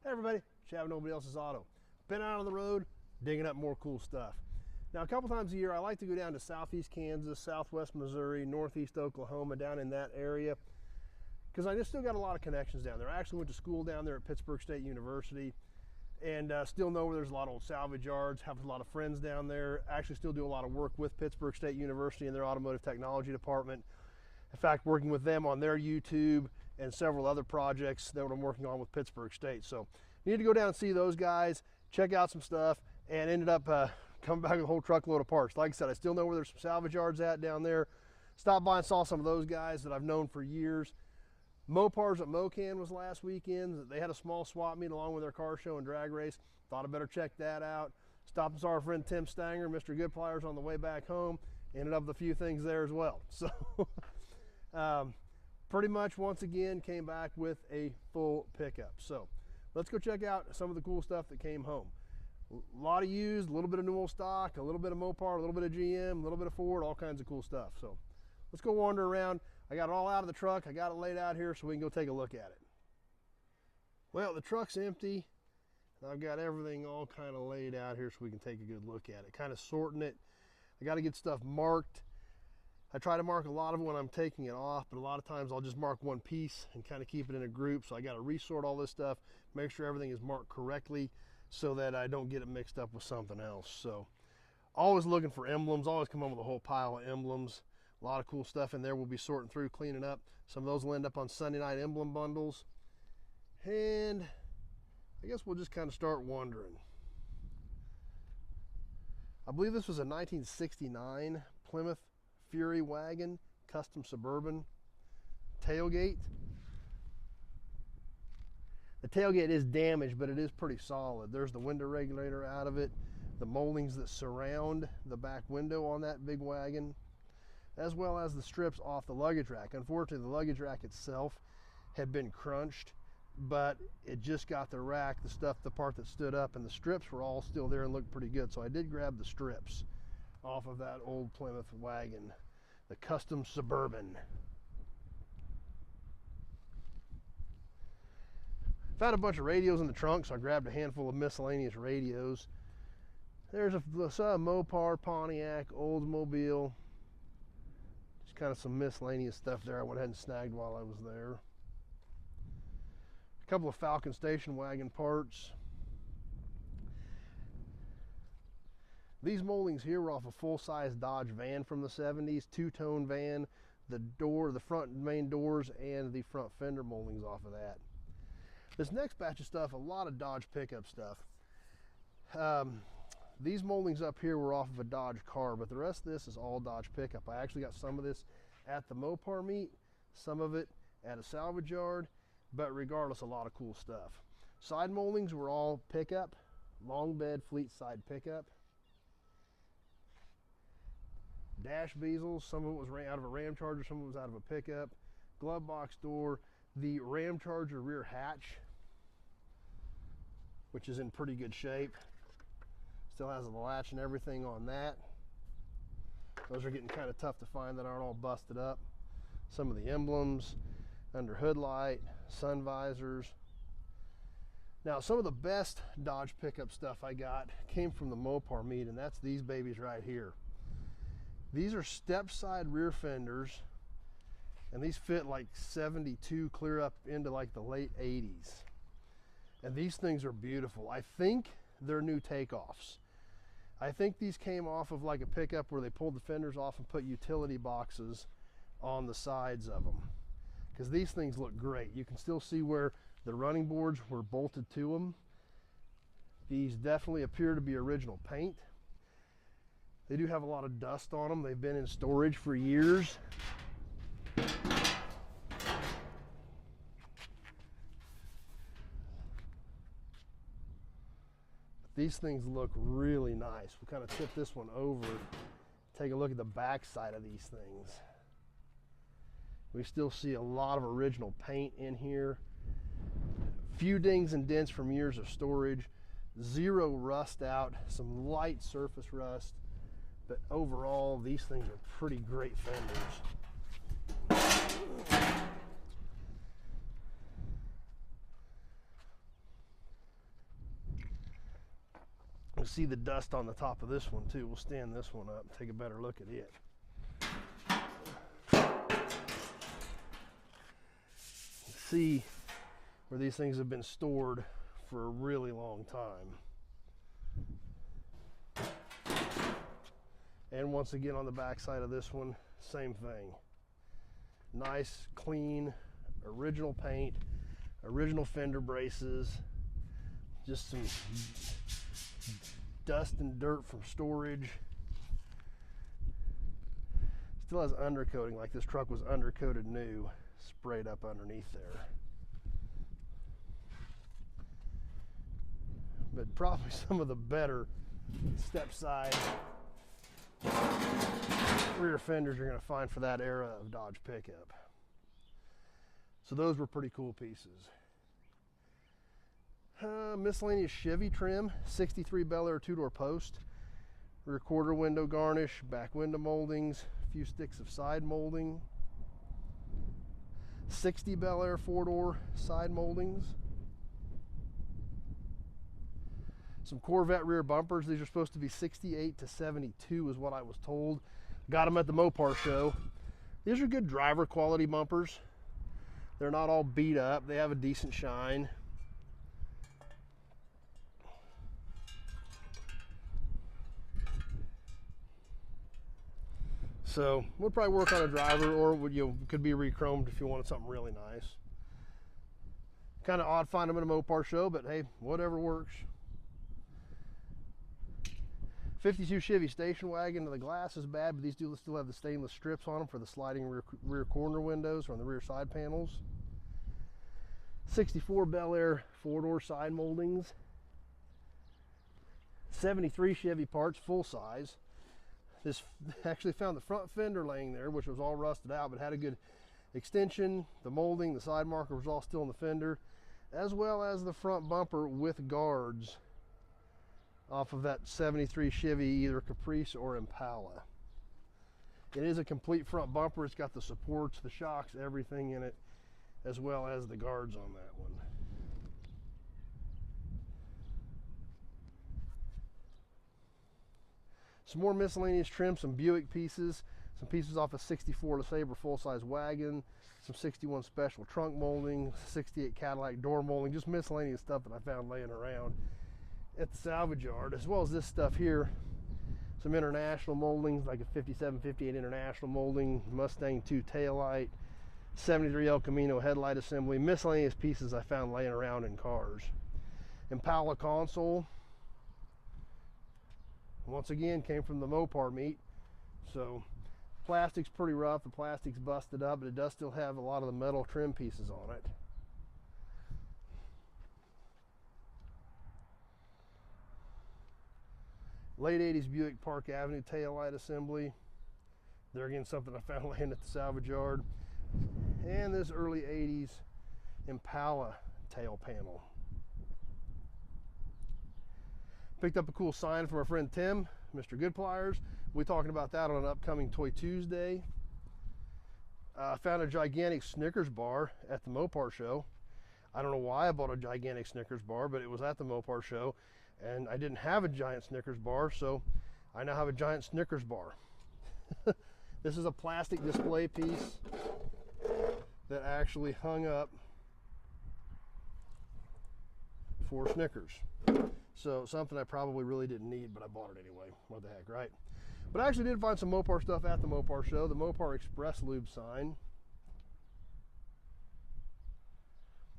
Hey everybody, Chad Nobody Else's Auto. Been out on the road, digging up more cool stuff. Now a couple times a year I like to go down to southeast Kansas, southwest Missouri, northeast Oklahoma, down in that area, because I just still got a lot of connections down there. I actually went to school down there at Pittsburgh State University, and still know where there's a lot of old salvage yards, have a lot of friends down there. Actually still do a lot of work with Pittsburgh State University in their automotive technology department. In fact, working with them on their YouTube and several other projects that I'm working on with Pittsburgh State. So need to go down and see those guys, check out some stuff, and ended up coming back with a whole truckload of parts. Like I said, I still know where there's some salvage yards at down there. Stopped by and saw some of those guys that I've known for years. Mopars at Mocan was last weekend. They had a small swap meet along with their car show and drag race. Thought I'd better check that out. Stopped and saw our friend Tim Stanger, Mr. Good Pliers, on the way back home. Ended up with a few things there as well. So pretty much once again came back with a full pickup. So let's go check out some of the cool stuff that came home. A lot of used, a little bit of new old stock, a little bit of Mopar, a little bit of GM, a little bit of Ford, all kinds of cool stuff. So let's go wander around. I got it all out of the truck. I got it laid out here so we can go take a look at it. Well, the truck's empty, and I've got everything all kind of laid out here so we can take a good look at it. Kind of sorting it. I got to get stuff marked. I try to mark a lot of it when I'm taking it off, but a lot of times I'll just mark one piece and kind of keep it in a group. So I got to resort all this stuff, make sure everything is marked correctly so that I don't get it mixed up with something else. So always looking for emblems, always come home with a whole pile of emblems. A lot of cool stuff in there. We'll be sorting through, cleaning up. Some of those will end up on Sunday night emblem bundles. And I guess we'll just kind of start wandering. I believe this was a 1969 Plymouth Fury wagon, custom Suburban tailgate. The tailgate is damaged, but it is pretty solid. There's the window regulator out of it, the moldings that surround the back window on that big wagon, as well as the strips off the luggage rack. Unfortunately, the luggage rack itself had been crunched, but it just got the rack, the part that stood up, and the strips were all still there and looked pretty good. So I did grab the strips off of that old Plymouth wagon, the custom Suburban. Found a bunch of radios in the trunk, so I grabbed a handful of miscellaneous radios. There's a Mopar, Pontiac, Oldsmobile, just kind of some miscellaneous stuff there I went ahead and snagged while I was there. A couple of Falcon station wagon parts. These moldings here were off a full-size Dodge van from the 70s, two-tone van, the front main doors and the front fender moldings off of that. This next batch of stuff, a lot of Dodge pickup stuff. These moldings up here were off of a Dodge car, but the rest of this is all Dodge pickup. I actually got some of this at the Mopar meet, some of it at a salvage yard, but regardless, a lot of cool stuff. Side moldings were all pickup, long bed fleet side pickup. Dash bezels, some of it was out of a Ram Charger, some of it was out of a pickup. Glove box door, the Ram Charger rear hatch, which is in pretty good shape. Still has the latch and everything on that. Those are getting kind of tough to find that aren't all busted up. Some of the emblems, under hood light, sun visors. Now, some of the best Dodge pickup stuff I got came from the Mopar meet, and that's these babies right here. These are step side rear fenders, and these fit like 72 clear up into like the late 80s. And these things are beautiful. I think they're new takeoffs. I think these came off of like a pickup where they pulled the fenders off and put utility boxes on the sides of them, because these things look great. You can still see where the running boards were bolted to them. These definitely appear to be original paint. They do have a lot of dust on them. They've been in storage for years. These things look really nice. We'll kind of tip this one over, take a look at the back side of these things. We still see a lot of original paint in here. Few dings and dents from years of storage. Zero rust out, some light surface rust. But overall, these things are pretty great fenders. You see the dust on the top of this one too. We'll stand this one up and take a better look at it. See where these things have been stored for a really long time. And once again on the back side of this one, same thing. Nice, clean, original paint, original fender braces, just some dust and dirt from storage. Still has undercoating, like this truck was undercoated new, sprayed up underneath there. But probably some of the better step side rear fenders you're going to find for that era of Dodge pickup. So those were pretty cool pieces. Miscellaneous Chevy trim, 63 Bel Air 2-door post, rear quarter window garnish, back window moldings, a few sticks of side molding, 60 Bel Air 4-door side moldings, some Corvette rear bumpers. These are supposed to be 68 to 72 is what I was told. Got them at the Mopar show. These are good driver quality bumpers. They're not all beat up. They have a decent shine. So we'll probably work on a driver, or could be re-chromed if you wanted something really nice. Kind of odd finding them at a Mopar show, but hey, whatever works. 52 Chevy station wagon. The glass is bad, but these do still have the stainless strips on them for the sliding rear corner windows or on the rear side panels. 64 Bel Air 4-door side moldings. 73 Chevy parts, full size. This actually found the front fender laying there, which was all rusted out, but had a good extension. The molding, the side marker was all still in the fender, as well as the front bumper with guards off of that 73 Chevy, either Caprice or Impala. It is a complete front bumper. It's got the supports, the shocks, everything in it, as well as the guards on that one. Some more miscellaneous trim, some Buick pieces, some pieces off a 64 LeSabre full-size wagon, some 61 special trunk molding, 68 Cadillac door molding, just miscellaneous stuff that I found laying around at the salvage yard, as well as this stuff here. Some international moldings, like a 57, 58 international molding, Mustang 2 taillight, 73 El Camino headlight assembly, miscellaneous pieces I found laying around in cars. Impala console, once again, came from the Mopar meet. So plastic's pretty rough, the plastic's busted up, but it does still have a lot of the metal trim pieces on it. Late 80s Buick Park Avenue taillight assembly. There again, something I found laying at the salvage yard. And this early 80s Impala tail panel. Picked up a cool sign from our friend Tim, Mr. Good Pliers. We'll be talking about that on an upcoming Toy Tuesday. I found a gigantic Snickers bar at the Mopar show. I don't know why I bought a gigantic Snickers bar, but it was at the Mopar show. And I didn't have a giant Snickers bar, so I now have a giant Snickers bar. This is a plastic display piece that actually hung up for Snickers. So something I probably really didn't need, but I bought it anyway. What the heck, right? But I actually did find some Mopar stuff at the Mopar show. The Mopar Express Lube sign.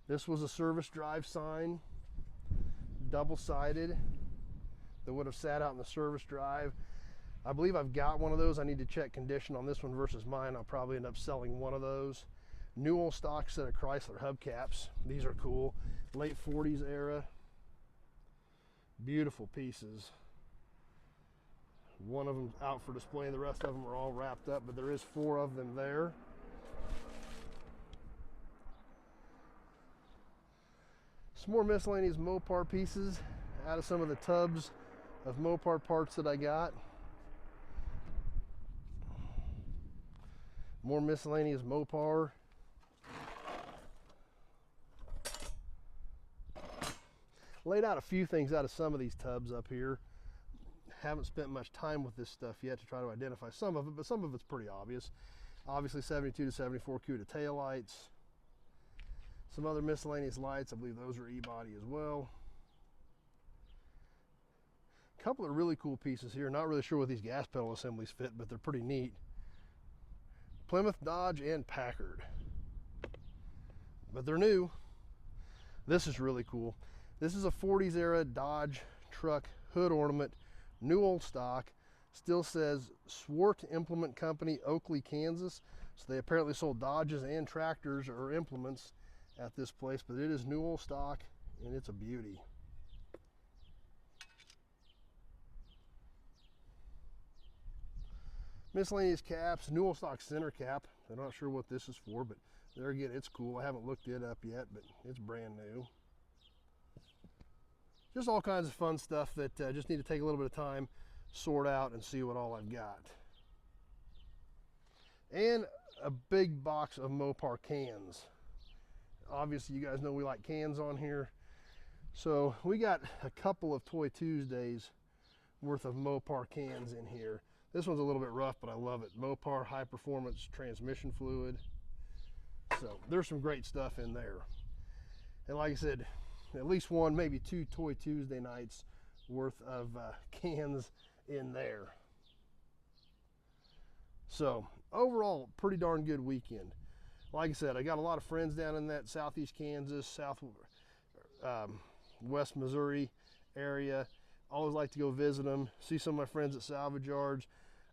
This was a service drive sign, double-sided, that would have sat out in the service drive. I believe I've got one of those. I need to check condition on this one versus mine. I'll probably end up selling one of those. New old stock set of Chrysler hubcaps. These are cool. Late 40s era. Beautiful pieces. One of them's out for display. The rest of them are all wrapped up, but there is 4 of them there. Some more miscellaneous Mopar pieces out of some of the tubs of Mopar parts that I got. More miscellaneous Mopar. Laid out a few things out of some of these tubs up here. haven't spent much time with this stuff yet to try to identify some of it, but some of it's pretty obvious. Obviously 72 to 74 CUDA tail lights. Some other miscellaneous lights, I believe those are E-body as well. A couple of really cool pieces here. Not really sure what these gas pedal assemblies fit, but they're pretty neat. Plymouth, Dodge, and Packard. But they're new. This is really cool. This is a 40s era Dodge truck hood ornament, new old stock. Still says Swart Implement Company, Oakley, Kansas. So they apparently sold Dodges and tractors or implements at this place, but it is new old stock and it's a beauty. Miscellaneous caps, new old stock center cap. I'm not sure what this is for, but there again, it's cool. I haven't looked it up yet, but it's brand new. Just all kinds of fun stuff that just need to take a little bit of time, sort out, and see what all I've got. And a big box of Mopar cans. Obviously, you guys know we like cans on here. So we got a couple of Toy Tuesdays worth of Mopar cans in here. This one's a little bit rough, but I love it. Mopar high performance transmission fluid. So there's some great stuff in there. And like I said, at least one, maybe two Toy Tuesday nights worth of cans in there. So overall, pretty darn good weekend. Like I said, I got a lot of friends down in that southeast Kansas, west Missouri area. Always like to go visit them, see some of my friends at Salvage yards.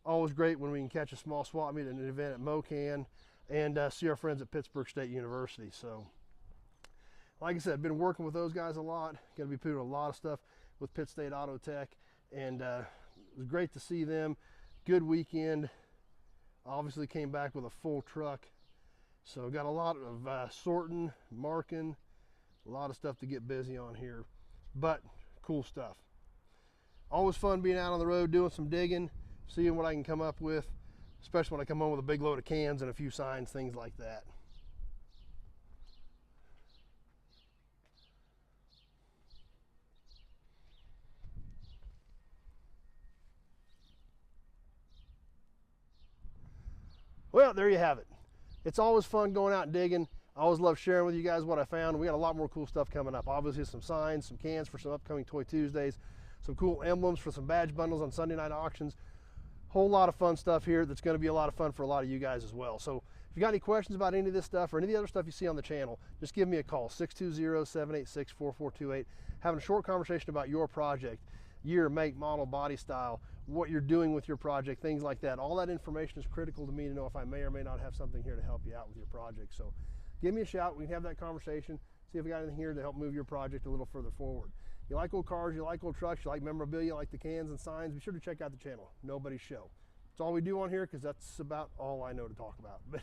Always great when we can catch a small swap meet at an event at MoCan, and see our friends at Pittsburgh State University. So like I said, I've been working with those guys a lot. Going to be doing a lot of stuff with Pitt State Auto Tech, and it was great to see them. Good weekend. Obviously came back with a full truck. So got a lot of sorting, marking, a lot of stuff to get busy on here, but cool stuff. Always fun being out on the road, doing some digging, seeing what I can come up with, especially when I come home with a big load of cans and a few signs, things like that. Well, there you have it. It's always fun going out and digging. I always love sharing with you guys what I found. We got a lot more cool stuff coming up. Obviously some signs, some cans for some upcoming Toy Tuesdays, some cool emblems for some badge bundles on Sunday night auctions. Whole lot of fun stuff here that's going to be a lot of fun for a lot of you guys as well. So if you got any questions about any of this stuff or any of the other stuff you see on the channel, just give me a call, 620-786-4428. Having a short conversation about your project, year, make, model, body style, what you're doing with your project, things like that. All that information is critical to me to know if I may or may not have something here to help you out with your project. So give me a shout. We can have that conversation, see if we got anything here to help move your project a little further forward. You like old cars, you like old trucks, you like memorabilia, you like the cans and signs, be sure to check out the channel, Nobody's Show. It's all we do on here because that's about all I know to talk about. But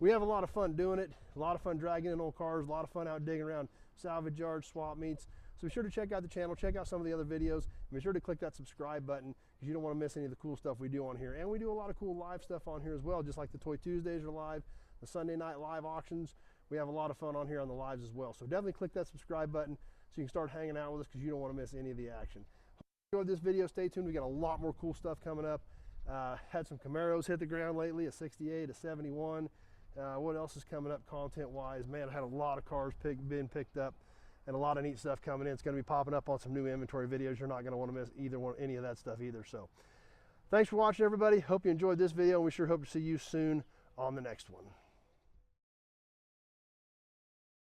we have a lot of fun doing it, a lot of fun dragging in old cars, a lot of fun out digging around salvage yards, swap meets. So be sure to check out the channel, check out some of the other videos, and be sure to click that subscribe button because you don't want to miss any of the cool stuff we do on here. And we do a lot of cool live stuff on here as well, just like the Toy Tuesdays are live, the Sunday night live auctions. We have a lot of fun on here on the lives as well. So definitely click that subscribe button so you can start hanging out with us because you don't want to miss any of the action. Hope you enjoyed this video. Stay tuned. We got a lot more cool stuff coming up. Had some Camaros hit the ground lately, a 68, a 71. What else is coming up content-wise? Man, I had a lot of cars being picked up and a lot of neat stuff coming in. It's going to be popping up on some new inventory videos. You're not going to want to miss any of that stuff either. So thanks for watching, everybody. Hope you enjoyed this video, and we sure hope to see you soon on the next one.